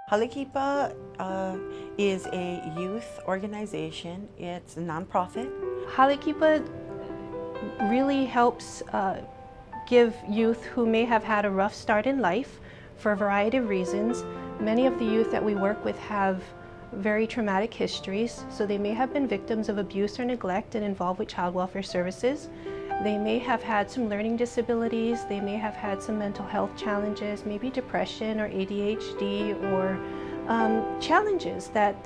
Hale Kipa is a youth organization. It's a nonprofit. Hale Kipa really helps give youth who may have had a rough start in life for a variety of reasons. Many of the youth that we work with have very traumatic histories, so they may have been victims of abuse or neglect and involved with child welfare services. They may have had some learning disabilities, they may have had some mental health challenges, maybe depression or ADHD or challenges that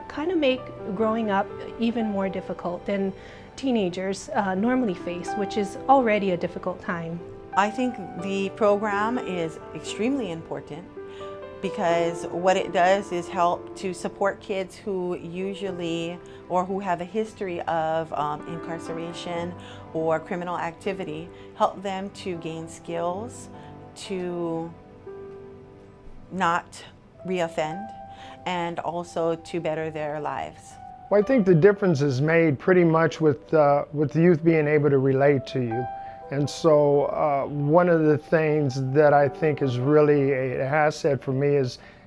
kind of make growing up even more difficult than teenagers normally face, which is already a difficult time. I think the program is extremely important because what it does is help to support kids who usually or who have a history of incarceration or criminal activity, help them to gain skills to not reoffend and also to better their lives. Well, I think the difference is made pretty much with the youth being able to relate to you. And so one of the things that I think is really an asset for me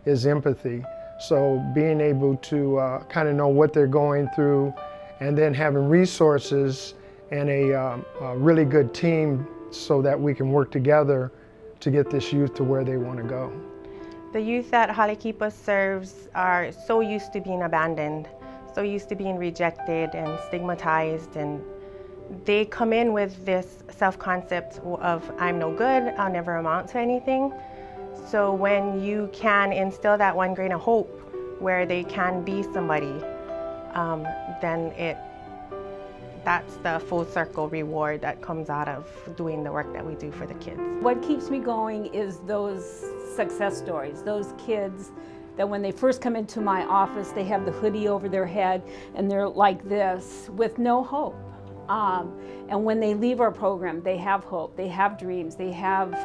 is empathy. So being able to kind of know what they're going through and then having resources and a really good team so that we can work together to get this youth to where they want to go. The youth that Hale Kipa serves are so used to being abandoned, so used to being rejected and stigmatized, and they come in with this self-concept of I'm no good, I'll never amount to anything. So when you can instill that one grain of hope where they can be somebody, then that's the full circle reward that comes out of doing the work that we do for the kids. What keeps me going is those success stories, those kids that when they first come into my office, they have the hoodie over their head and they're like this with no hope. And when they leave our program, they have hope, they have dreams, they have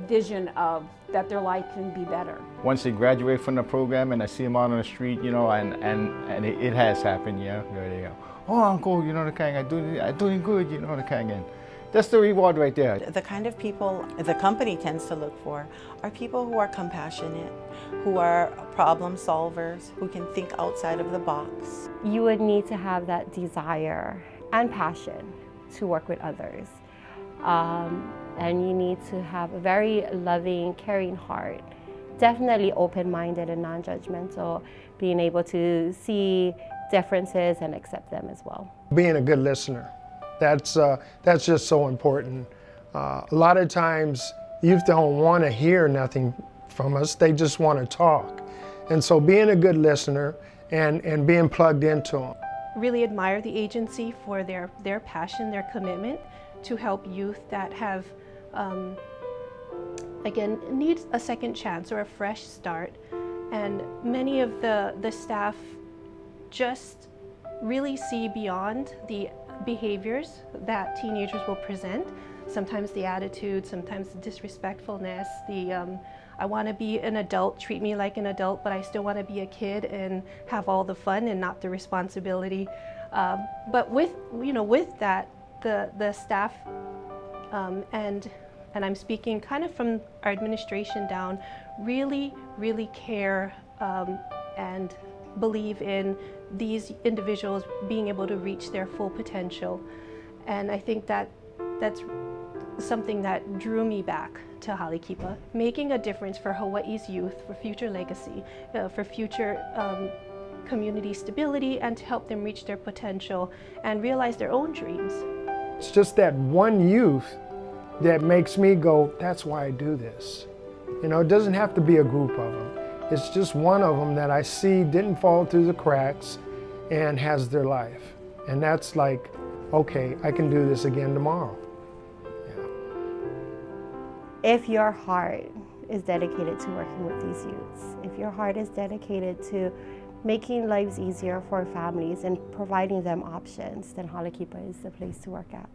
vision of that their life can be better. Once they graduate from the program and I see them out on the street, you know, and it has happened, yeah, there they go. Oh, uncle, you know, the kind, I'm doing good, you know, the kind, and that's the reward right there. The kind of people the company tends to look for are people who are compassionate, who are problem solvers, who can think outside of the box. You would need to have that desire and passion to work with others. And you need to have a very loving, caring heart. Definitely open-minded and non-judgmental, being able to see differences and accept them as well. Being a good listener, that's just so important. A lot of times youth don't want to hear nothing from us, they just want to talk. And so being a good listener and being plugged into them. Really admire the agency for their passion, their commitment to help youth that have, again, need a second chance or a fresh start. And many of the staff just really see beyond the behaviors that teenagers will present. Sometimes the attitude, sometimes the disrespectfulness, the I want to be an adult, treat me like an adult, but I still want to be a kid and have all the fun and not the responsibility. But with that, the staff and I'm speaking kind of from our administration down, really care and believe in these individuals being able to reach their full potential. And I think that's something that drew me back to Hale Kipa, making a difference for Hawaii's youth, for future legacy, for future community stability, and to help them reach their potential and realize their own dreams. It's just that one youth that makes me go, that's why I do this. You know, it doesn't have to be a group of them. It's just one of them that I see didn't fall through the cracks and has their life. And that's like, okay, I can do this again tomorrow. If your heart is dedicated to working with these youths, if your heart is dedicated to making lives easier for families and providing them options, then Hale Kipa is the place to work at.